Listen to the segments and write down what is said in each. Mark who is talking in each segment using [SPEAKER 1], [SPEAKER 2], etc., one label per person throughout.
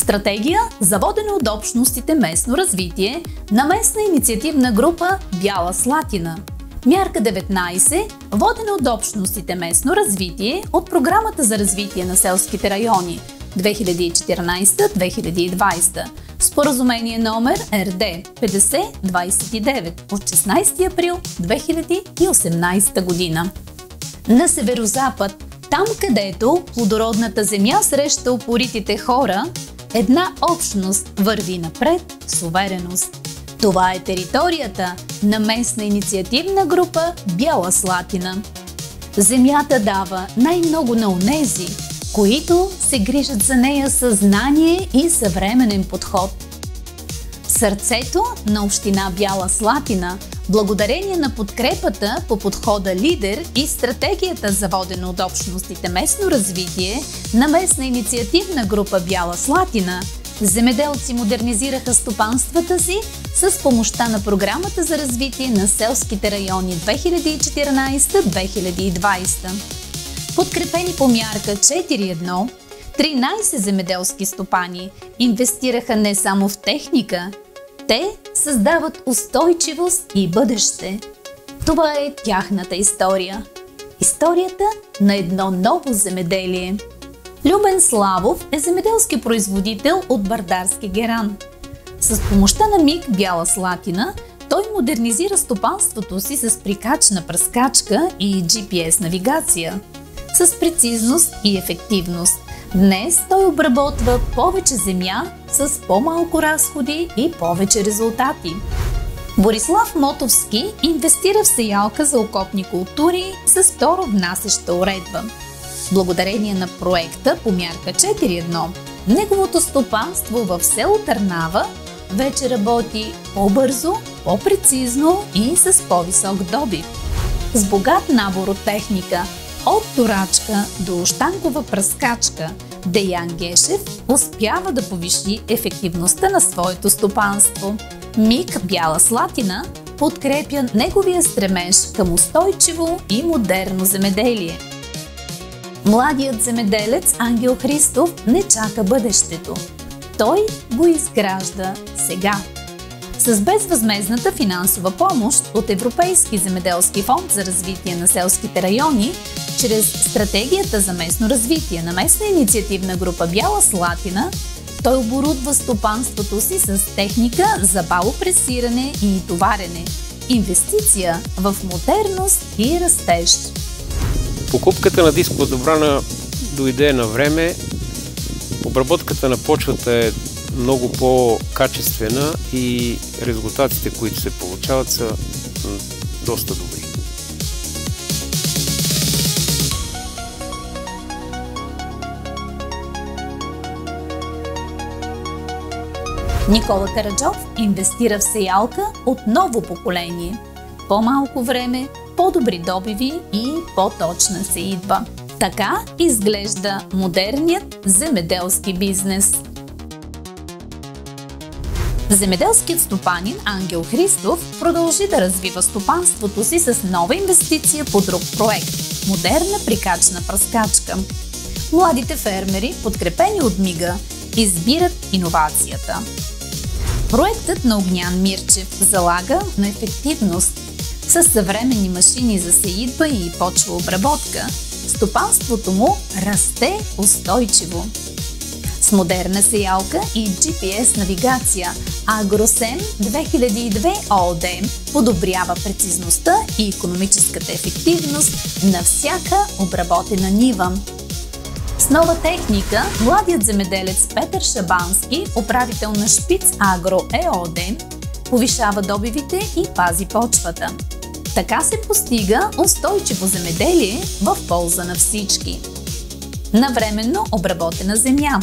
[SPEAKER 1] Стратегия за водене от общностите местно развитие на местна инициативна група Бяла Слатина. Мярка 19 – водене от общностите местно развитие от Програмата за развитие на селските райони 2014-2020. Споразумение номер РД 5029 от 16 април 2018 година. На северозапад, там където плодородната земя среща упоритите хора, една общност върви напред с увереност. Това е територията на местна инициативна група Бяла Слатина. Земята дава най-много на онези, които се грижат за нея със знание и съвременен подход. В сърцето на община Бяла Слатина, благодарение на подкрепата по подхода Лидер и стратегията за водене от общностите местно развитие на местна инициативна група Бяла Слатина, земеделци модернизираха стопанствата си с помощта на Програмата за развитие на селските райони 2014-2020. Подкрепени по мярка 4.1, 13 земеделски стопани инвестираха не само в техника, те създават устойчивост и бъдеще. Това е тяхната история. Историята на едно ново земеделие. Любен Славов е земеделски производител от Бърдарски Геран. С помощта на МИГ Бяла Слатина той модернизира стопанството си с прикачна пръскачка и GPS навигация. С прецизност и ефективност. Днес той обработва повече земя с по-малко разходи и повече резултати. Борислав Мотовски инвестира в сеялка за окопни култури с второ внасяща уредба. Благодарение на проекта по мярка 4.1, неговото стопанство в село Търнава вече работи по-бързо, по-прецизно и с по-висок добив. С богат набор от техника, от торачка до щангова пръскачка, Деян Гешев успява да повиши ефективността на своето стопанство. МИГ Бяла Слатина подкрепя неговия стремеж към устойчиво и модерно земеделие. Младият земеделец Ангел Христов не чака бъдещето. Той го изгражда сега. С безвъзмездната финансова помощ от Европейски земеделски фонд за развитие на селските райони, чрез стратегията за местно развитие на местна инициативна група Бяла Слатина, той оборудва стопанството си с техника за балопресиране и товарене. Инвестиция в модерност и растеж.
[SPEAKER 2] Покупката на дискова добрана дойде на време. Обработката на почвата е много по-качествена и резултатите, които се получават, са доста добри.
[SPEAKER 1] Никола Караджов инвестира в сеялка от ново поколение. По-малко време, по-добри добиви и по-точна сеитба. Така изглежда модерният земеделски бизнес. Земеделският стопанин Ангел Христов продължи да развива стопанството си с нова инвестиция по друг проект – модерна прикачна пръскачка. Младите фермери, подкрепени от МИГа, избират иновацията. Проектът на Огнян Мирчев залага на ефективност. С съвременни машини за сеитба и почвообработка, стопанството му расте устойчиво. С модерна сеялка и GPS навигация, Агросем 2002 ООД подобрява прецизността и икономическата ефективност на всяка обработена нива. С нова техника, младият земеделец Петър Шабански, управител на Шпиц Агро ЕОД, повишава добивите и пази почвата. Така се постига устойчиво земеделие в полза на всички. Навременно обработена земя,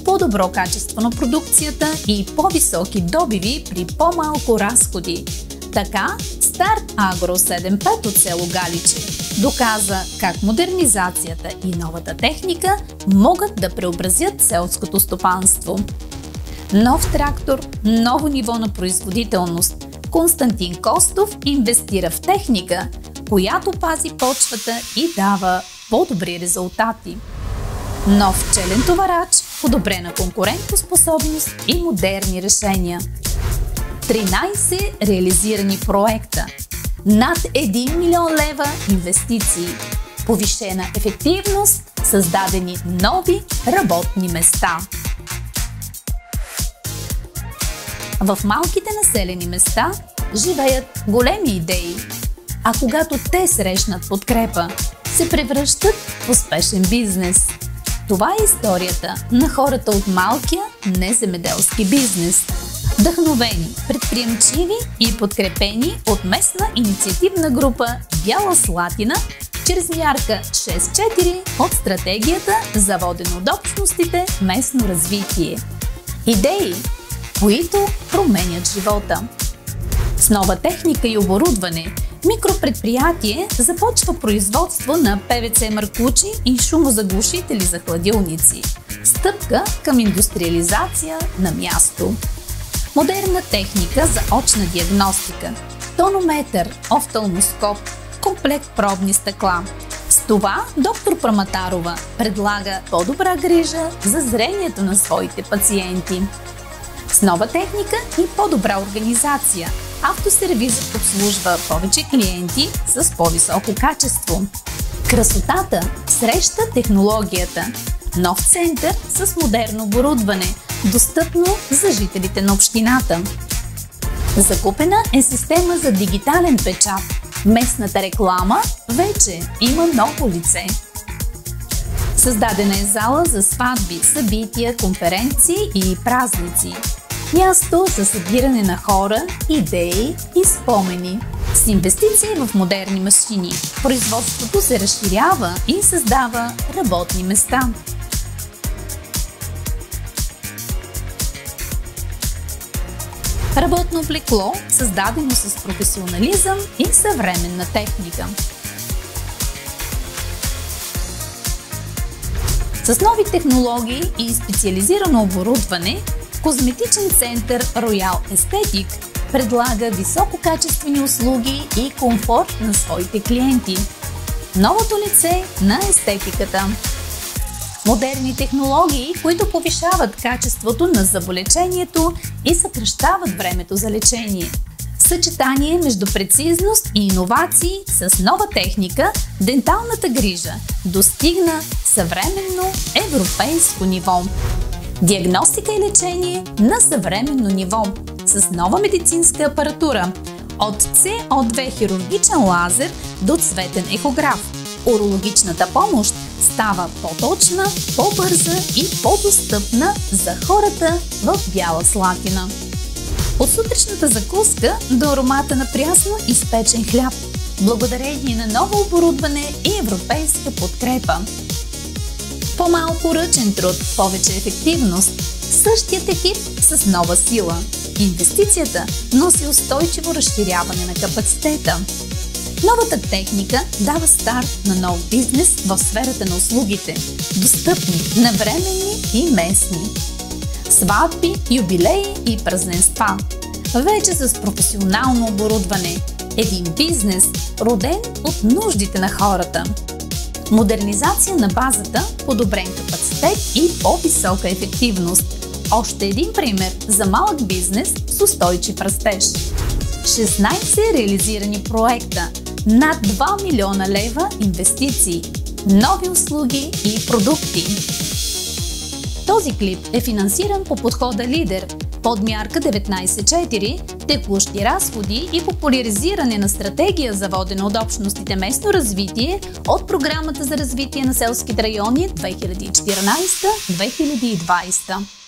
[SPEAKER 1] по-добро качество на продукцията и по-високи добиви при по-малко разходи. Така Старт Агро 75 от село Галиче доказа как модернизацията и новата техника могат да преобразят селското стопанство. Нов трактор, ново ниво на производителност. Константин Костов инвестира в техника, която пази почвата и дава по-добри резултати. Нов челен товарач, подобрена конкурентоспособност и модерни решения. 13 реализирани проекта. Над 1 милион лева инвестиции. Повишена ефективност, създадени нови работни места. В малките населени места живеят големи идеи, а когато те срещнат подкрепа, се превръщат в успешен бизнес. Това е историята на хората от малкия неземеделски бизнес. Вдъхновени, предприемчиви и подкрепени от местна инициативна група Бяла Слатина, чрез мярка 6.4 от стратегията за водено от общностите местно развитие. Идеи, които променят живота. С нова техника и оборудване, микропредприятие започва производство на ПВЦ маркучи и шумозаглушители за хладилници. Стъпка към индустриализация на място. Модерна техника за очна диагностика, тонометър, офталмоскоп, комплект пробни стъкла. С това доктор Праматарова предлага по-добра грижа за зрението на своите пациенти. С нова техника и по-добра организация, автосервизът обслужва повече клиенти с по-високо качество. Красотата среща технологията. Нов център с модерно оборудване, достъпно за жителите на общината. Закупена е система за дигитален печат. Местната реклама вече има ново лице. Създадена е зала за сватби, събития, конференции и празници. Място за събиране на хора, идеи и спомени. С инвестиции в модерни машини, производството се разширява и създава работни места. Работно облекло, създадено с професионализъм и съвременна техника. С нови технологии и специализирано оборудване, козметичен център Royal Aesthetic предлага висококачествени услуги и комфорт на своите клиенти. Новото лице на естетиката. Модерни технологии, които повишават качеството на зъболечението и съкращават времето за лечение. Съчетание между прецизност и иновации с нова техника, денталната грижа достигна съвременно европейско ниво. Диагностика и лечение на съвременно ниво с нова медицинска апаратура от CO2 хирургичен лазер до цветен ехограф. Урологичната помощ става по-точна, по-бърза и по-достъпна за хората в Бяла Слатина. От сутрешната закуска до аромата на прясно изпечен хляб, благодарение на ново оборудване и европейска подкрепа. По-малко ръчен труд, повече ефективност, същият екип с нова сила. Инвестицията носи устойчиво разширяване на капацитета. Новата техника дава старт на нов бизнес в сферата на услугите, достъпни, навременни и местни. Сватби, юбилеи и празненства. Вече с професионално оборудване. Един бизнес, роден от нуждите на хората. Модернизация на базата, подобрен капацитет и по-висока ефективност. Още един пример за малък бизнес с устойчив растеж. 16 реализирани проекта, над 2 милиона лева инвестиции, нови услуги и продукти. Този клип е финансиран по подхода Лидер, подмярка 19.4, текущи разходи и популяризиране на стратегия за водене от общностите местно развитие от Програмата за развитие на селските райони 2014-2020.